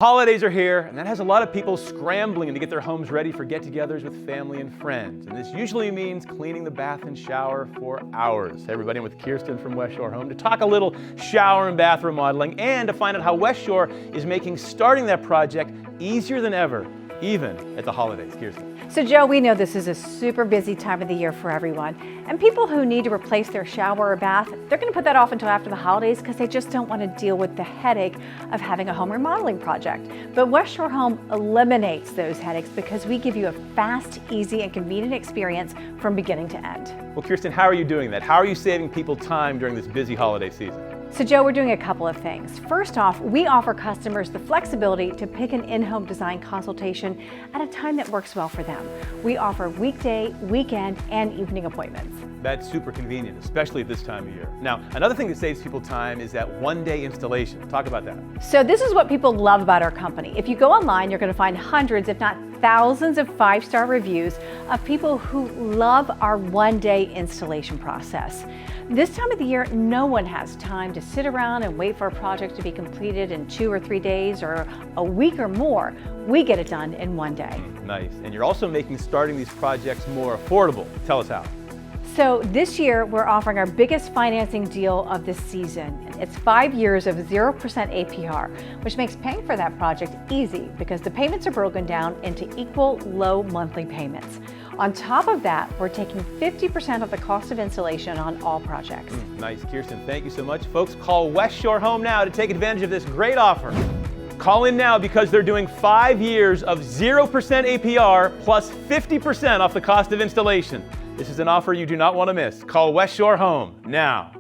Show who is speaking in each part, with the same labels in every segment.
Speaker 1: Holidays are here, and that has a lot of people scrambling to get their homes ready for get-togethers with family and friends. And this usually means cleaning the bath and shower for hours. Hey everybody, I'm with Kirsten from West Shore Home to talk a little shower and bath remodeling and to find out how West Shore is making starting that project easier than ever, even at the holidays. Kirsten.
Speaker 2: So Joe, we know this is a super busy time of the year for everyone. And people who need to replace their shower or bath, they're going to put that off until after the holidays because they just don't want to deal with the headache of having a home remodeling project. But West Shore Home eliminates those headaches because we give you a fast, easy, and convenient experience from beginning to end.
Speaker 1: Well, Kirsten, how are you doing that? How are you saving people time during this busy holiday season?
Speaker 2: So Joe, we're doing a couple of things. First off, we offer customers the flexibility to pick an in-home design consultation at a time that works well for them. We offer weekday, weekend, and evening appointments.
Speaker 1: That's super convenient, especially at this time of year. Now, another thing that saves people time is that one-day installation. Talk about that.
Speaker 2: So this is what people love about our company. If you go online, you're going to find hundreds, if not thousands of five-star reviews of people who love our one-day installation process. This time of the year, no one has time to sit around and wait for a project to be completed in 2 or 3 days or a week or more. We get it done in one day.
Speaker 1: Nice. And you're also making starting these projects more affordable. Tell us how.
Speaker 2: So this year, we're offering our biggest financing deal of the season. It's 5 years of 0% APR, which makes paying for that project easy because the payments are broken down into equal low monthly payments. On top of that, we're taking 50% of the cost of installation on all projects.
Speaker 1: Nice, Kirsten. Thank you so much. Folks, call West Shore Home now to take advantage of this great offer. Call in now because they're doing 5 years of 0% APR plus 50% off the cost of installation. This is an offer you do not want to miss. Call West Shore Home now.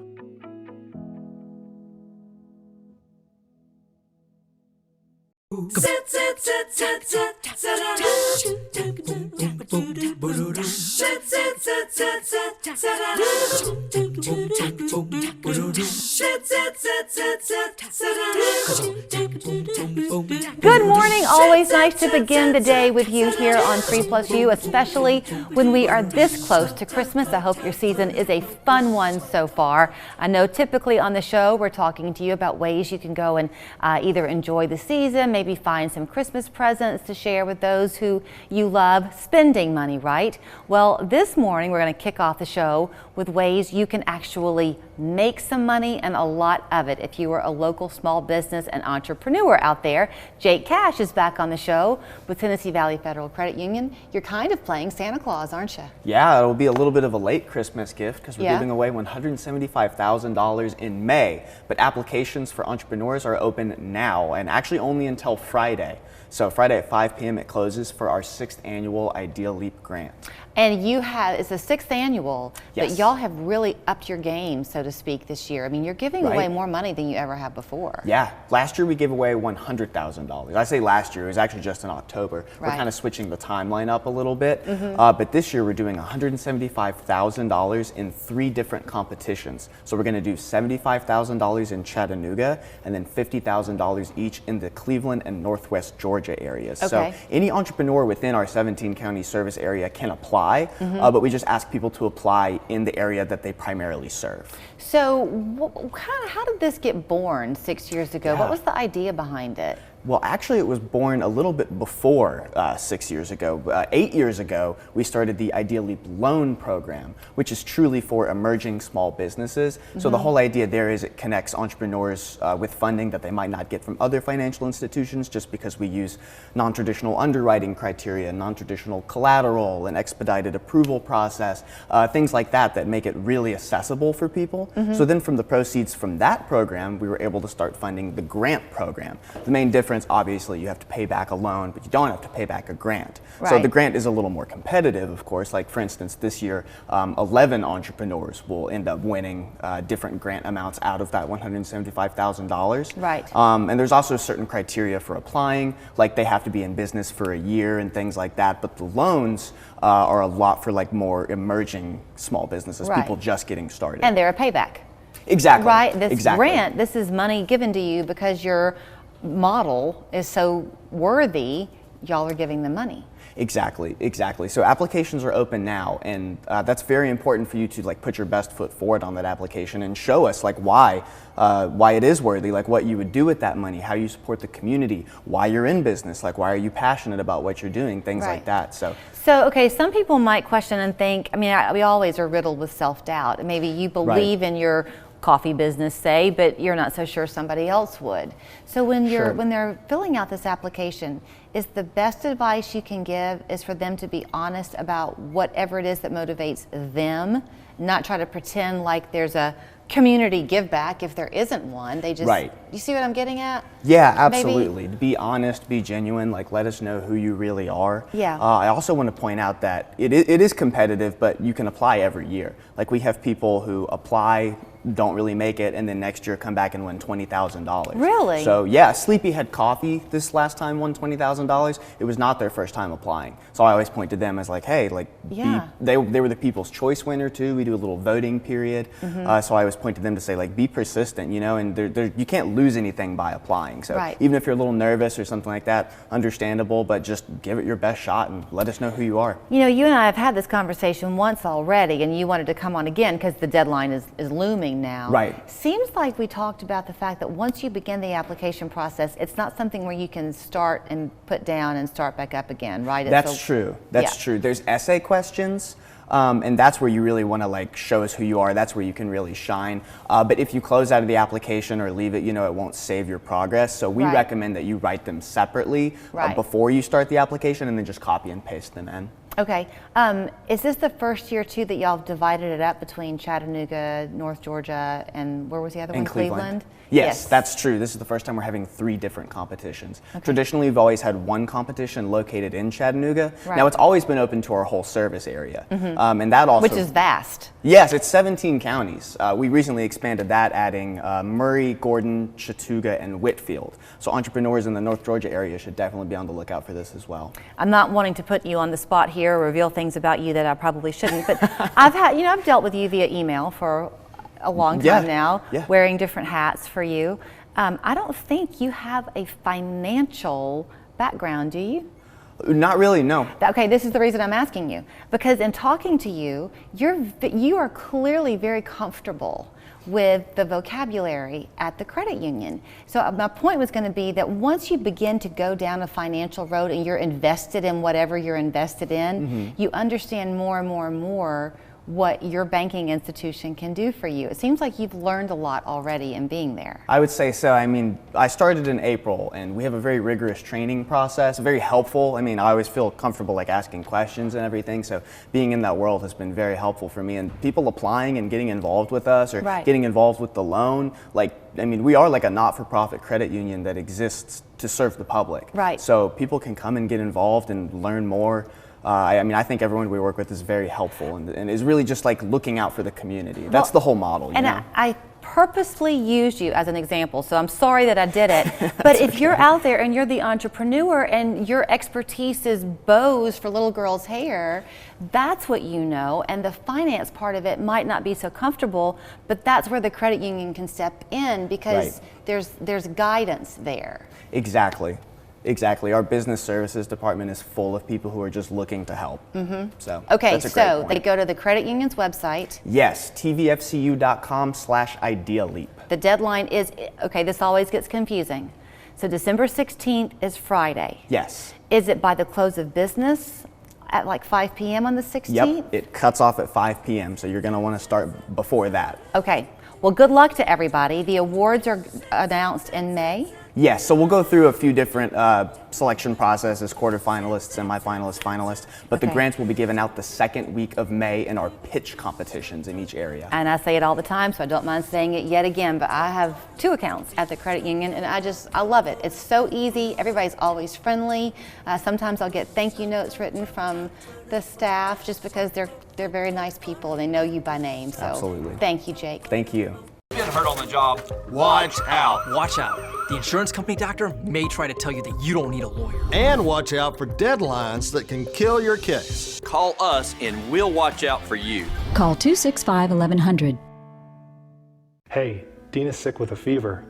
Speaker 3: Good morning. Always nice to begin the day with you here on TVFCU, especially when we are this close to Christmas. I hope your season is a fun one so far. I know typically on the show we're talking to you about ways you can go and either enjoy the season, maybe find some Christmas presents to share with those who you love, spending money, right? Well, this morning we're going to kick off the show with ways you can actually make some money and a lot of it. If you are a local small business and entrepreneur out there, Jake Cash is back on the show with Tennessee Valley Federal Credit Union. You're kind of playing Santa Claus, aren't you?
Speaker 4: Yeah, it'll be a little bit of a late Christmas gift because we're giving away $175,000 in May, but applications for entrepreneurs are open now and actually only until Friday. So Friday at 5 p.m. it closes for our 6th annual Idea Leap grant.
Speaker 3: And you have, it's a 6th annual,
Speaker 4: Yes.
Speaker 3: but y'all have really upped your game, so to speak, this year. I mean, you're giving away more money than you ever have before.
Speaker 4: Yeah, last year we gave away $100,000. I say last year, it was actually just in October.
Speaker 3: Right.
Speaker 4: We're kind of switching the timeline up a little bit, but this year we're doing $175,000 in 3 different competitions. So we're going to do $75,000 in Chattanooga and then $50,000 each in the Cleveland and Northwest Georgia areas.
Speaker 3: Okay.
Speaker 4: So any entrepreneur within our 17 county service area can apply, but we just ask people to apply in the area that they primarily serve.
Speaker 3: So how did this get born 6 years ago?
Speaker 4: Yeah.
Speaker 3: What was the idea behind it?
Speaker 4: Well, actually, it was born a little bit before 6 years ago. 8 years ago, we started the Idea Leap Loan Program, which is truly for emerging small businesses. So the whole idea there is it connects entrepreneurs with funding that they might not get from other financial institutions just because we use non-traditional underwriting criteria, non-traditional collateral, an expedited approval process, things like that that make it really accessible for people. So then from the proceeds from that program, we were able to start funding the grant program. The main difference, obviously, you have to pay back a loan, but you don't have to pay back a grant.
Speaker 3: Right.
Speaker 4: So the grant is a little more competitive, of course. Like, for instance, this year, 11 entrepreneurs will end up winning different grant amounts out of that $175,000.
Speaker 3: Right.
Speaker 4: And there's also certain criteria for applying, like they have to be in business for a year and things like that. But the loans are a lot for like more emerging small businesses,
Speaker 3: Right.
Speaker 4: people just getting started.
Speaker 3: And they're a payback.
Speaker 4: Exactly.
Speaker 3: Right? This
Speaker 4: exactly.
Speaker 3: grant, this is money given to you because your model is so worthy. y'all are giving them money.
Speaker 4: Exactly, exactly. So applications are open now, and that's very important for you to like put your best foot forward on that application and show us like why it is worthy, like what you would do with that money, how you support the community, why you're in business, like why are you passionate about what you're doing, things like that. So
Speaker 3: okay, some people might question and think, I mean, we always are riddled with self-doubt. Maybe you believe in your coffee business, say, but you're not so sure somebody else would. So when they're filling out this application, is the best advice you can give is for them to be honest about whatever it is that motivates them, not try to pretend like there's a community give back if there isn't one. They just, you see what I'm getting at?
Speaker 4: Yeah, absolutely. Be honest, be genuine, like let us know who you really are.
Speaker 3: Yeah.
Speaker 4: I also want to point out that it is competitive, but you can apply every year. Like we have people who apply, don't really make it, and then next year come back and win $20,000.
Speaker 3: Really?
Speaker 4: So yeah, Sleepyhead Coffee this last time won $20,000. It was not their first time applying. So I always point to them as like, hey, like they were the People's Choice winner too. We do a little voting period. So I always point to them to say like, be persistent, you know, and you can't lose anything by applying. So even if you're a little nervous or something like that, understandable, but just give it your best shot and let us know who you are.
Speaker 3: You know, you and I have had this conversation once already, and you wanted to come on again because the deadline is looming now.
Speaker 4: Right.
Speaker 3: Seems like we talked about the fact that once you begin the application process, it's not something where you can start and put down and start back up again, right?
Speaker 4: That's true. That's true. There's essay questions. And that's where you really want to like show us who you are. That's where you can really shine. But if you close out of the application or leave it, you know, it won't save your progress. So we recommend that you write them separately before you start the application, and then just copy and paste them in.
Speaker 3: Okay. Is this the first year too that y'all have divided it up between Chattanooga, North Georgia, and where was the other one? Cleveland?
Speaker 4: Yes, that's true. This is the first time we're having 3 different competitions. Traditionally, we've always had one competition located in Chattanooga. Now, it's always been open to our whole service area. And that also...
Speaker 3: Which is vast.
Speaker 4: Yes, it's 17 counties. We recently expanded that, adding Murray, Gordon, Chattooga, and Whitfield. So entrepreneurs in the North Georgia area should definitely be on the lookout for this as well.
Speaker 3: I'm not wanting to put you on the spot here or reveal things about you that I probably shouldn't, but I've dealt with you via email for a long time now, wearing different hats for you. I don't think you have a financial background, do you?
Speaker 4: Not really, no.
Speaker 3: Okay, this is the reason I'm asking you. Because in talking to you, you are clearly very comfortable with the vocabulary at the credit union. So my point was going to be that once you begin to go down a financial road and you're invested in whatever you're invested in, you understand more and more and more what your banking institution can do for you. It seems like you've learned a lot already in being there.
Speaker 4: I would say so. I mean, I started in April, and we have a very rigorous training process, very helpful. I mean, I always feel comfortable like asking questions and everything, so being in that world has been very helpful for me. And people applying and getting involved with us or getting involved with the loan, like, I mean, we are like a not-for-profit credit union that exists to serve the public. So people can come and get involved and learn more. I mean, I think everyone we work with is very helpful and is really just like looking out for the community. That's the whole model. You know?
Speaker 3: I purposely used you as an example, so I'm sorry that I did it. But if you're out there and you're the entrepreneur and your expertise is bows for little girls' hair, that's what you know. And the finance part of it might not be so comfortable, but that's where the credit union can step in because there's guidance there.
Speaker 4: Exactly. Exactly. Our business services department is full of people who are just looking to help. So
Speaker 3: okay, so they go to the credit union's website.
Speaker 4: Yes, tvfcu.com/idealeap.
Speaker 3: The deadline is, okay, this always gets confusing. So December 16th is Friday.
Speaker 4: Yes.
Speaker 3: Is it by the close of business at like 5 p.m. on the 16th?
Speaker 4: Yep, it cuts off at 5 p.m., so you're going to want to start before that.
Speaker 3: Okay. Well, good luck to everybody. The awards are announced in May.
Speaker 4: Yes, so we'll go through a few different selection processes, quarterfinalists, semifinalists, finalists, but the grants will be given out the second week of May in our pitch competitions in each area.
Speaker 3: And I say it all the time, so I don't mind saying it yet again, but I have 2 accounts at the credit union, and I love it. It's so easy. Everybody's always friendly. Sometimes I'll get thank you notes written from the staff just because they're very nice people and they know you by name. So
Speaker 4: absolutely.
Speaker 3: Thank you, Jake.
Speaker 4: Thank you.
Speaker 5: Getting hurt on the job. Watch out.
Speaker 6: Watch out. The insurance company doctor may try to tell you that you don't need a lawyer.
Speaker 7: And watch out for deadlines that can kill your case.
Speaker 5: Call us and we'll watch out for you.
Speaker 8: Call 265-1100.
Speaker 9: Hey, Dina's sick with a fever.